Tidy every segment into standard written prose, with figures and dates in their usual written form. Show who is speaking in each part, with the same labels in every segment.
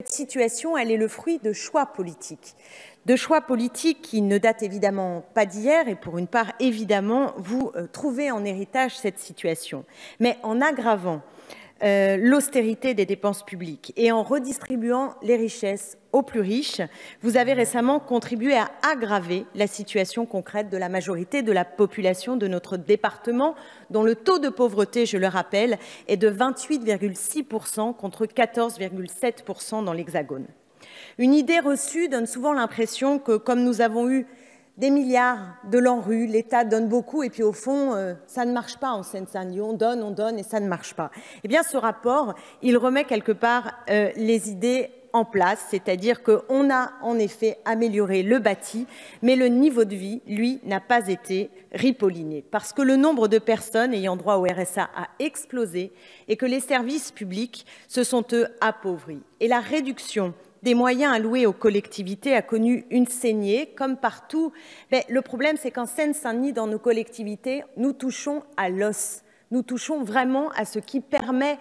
Speaker 1: Cette situation, elle est le fruit de choix politiques. De choix politiques qui ne datent évidemment pas d'hier et pour une part, évidemment, vous trouvez en héritage cette situation. Mais en aggravant l'austérité des dépenses publiques et en redistribuant les richesses aux plus riches, vous avez récemment contribué à aggraver la situation concrète de la majorité de la population de notre département, dont le taux de pauvreté, je le rappelle, est de 28,6% contre 14,7% dans l'Hexagone. Une idée reçue donne souvent l'impression que, comme nous avons eu des milliards de l'ANRU, l'État donne beaucoup et puis au fond, ça ne marche pas en Seine-Saint-Denis. On donne et ça ne marche pas. Eh bien, ce rapport, il remet quelque part les idées en place, c'est-à-dire qu'on a en effet amélioré le bâti, mais le niveau de vie, lui, n'a pas été ripolliné, parce que le nombre de personnes ayant droit au RSA a explosé et que les services publics se sont, eux, appauvris. Et la réduction des moyens alloués aux collectivités a connu une saignée, comme partout. Mais le problème, c'est qu'en Seine-Saint-Denis, dans nos collectivités, nous touchons à l'os. Nous touchons vraiment à ce qui permet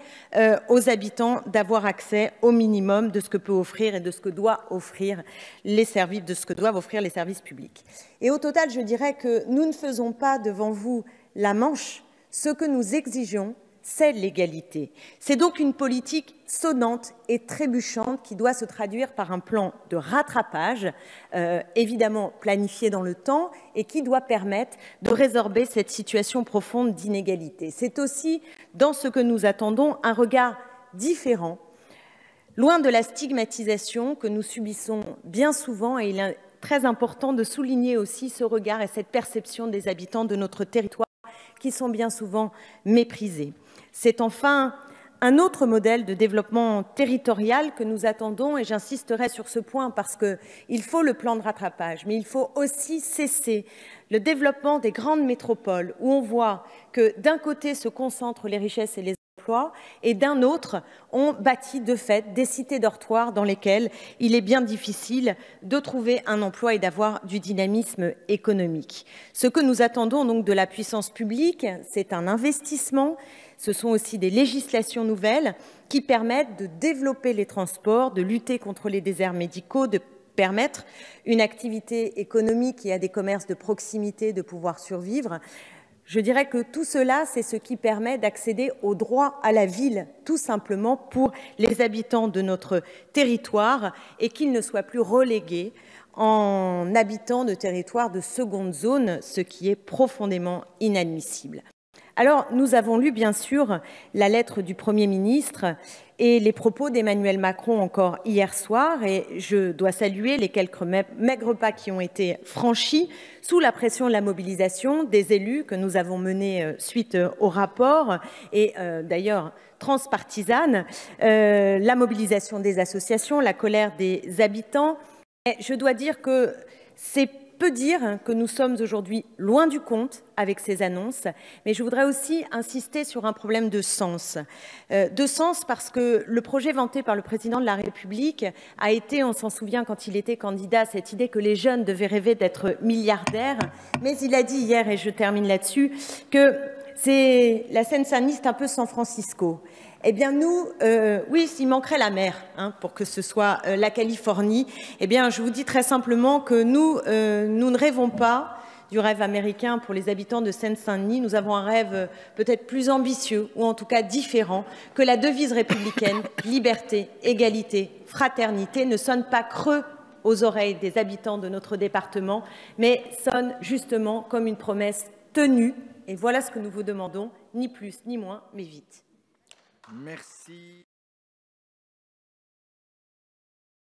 Speaker 1: aux habitants d'avoir accès au minimum de ce que peut offrir et de ce que doivent offrir les services publics. Et au total, je dirais que nous ne faisons pas devant vous la manche. Ce que nous exigeons, c'est l'égalité. C'est donc une politique sonnante et trébuchante qui doit se traduire par un plan de rattrapage, évidemment planifié dans le temps et qui doit permettre de résorber cette situation profonde d'inégalité. C'est aussi, dans ce que nous attendons, un regard différent, loin de la stigmatisation que nous subissons bien souvent, et il est très important de souligner aussi ce regard et cette perception des habitants de notre territoire qui sont bien souvent méprisés. C'est enfin un autre modèle de développement territorial que nous attendons, et j'insisterai sur ce point parce qu'il faut le plan de rattrapage, mais il faut aussi cesser le développement des grandes métropoles où on voit que d'un côté se concentrent les richesses et les emplois et d'un autre, on bâtit de fait des cités dortoirs dans lesquelles il est bien difficile de trouver un emploi et d'avoir du dynamisme économique. Ce que nous attendons donc de la puissance publique, c'est un investissement. Ce sont aussi des législations nouvelles qui permettent de développer les transports, de lutter contre les déserts médicaux, de permettre une activité économique et à des commerces de proximité de pouvoir survivre. Je dirais que tout cela, c'est ce qui permet d'accéder au droit à la ville, tout simplement pour les habitants de notre territoire et qu'ils ne soient plus relégués en habitants de territoires de seconde zone, ce qui est profondément inadmissible. Alors, nous avons lu, bien sûr, la lettre du Premier ministre et les propos d'Emmanuel Macron encore hier soir, et je dois saluer les quelques maigres pas qui ont été franchis sous la pression de la mobilisation des élus que nous avons menée suite au rapport, et d'ailleurs transpartisane, la mobilisation des associations, la colère des habitants. Et je dois dire que c'est peut dire que nous sommes aujourd'hui loin du compte avec ces annonces, mais je voudrais aussi insister sur un problème de sens. De sens parce que le projet vanté par le président de la République a été, on s'en souvient quand il était candidat, cette idée que les jeunes devaient rêver d'être milliardaires, mais il a dit hier, et je termine là-dessus, que la Seine-Saint-Denis, c'est un peu San Francisco. Eh bien nous, oui, s'il manquerait la mer pour que ce soit la Californie, eh bien je vous dis très simplement que nous ne rêvons pas du rêve américain pour les habitants de Seine-Saint-Denis. Nous avons un rêve peut-être plus ambitieux, ou en tout cas différent, que la devise républicaine, liberté, égalité, fraternité, ne sonne pas creux aux oreilles des habitants de notre département, mais sonne justement comme une promesse tenue. Et voilà ce que nous vous demandons, ni plus ni moins, mais vite.
Speaker 2: Merci.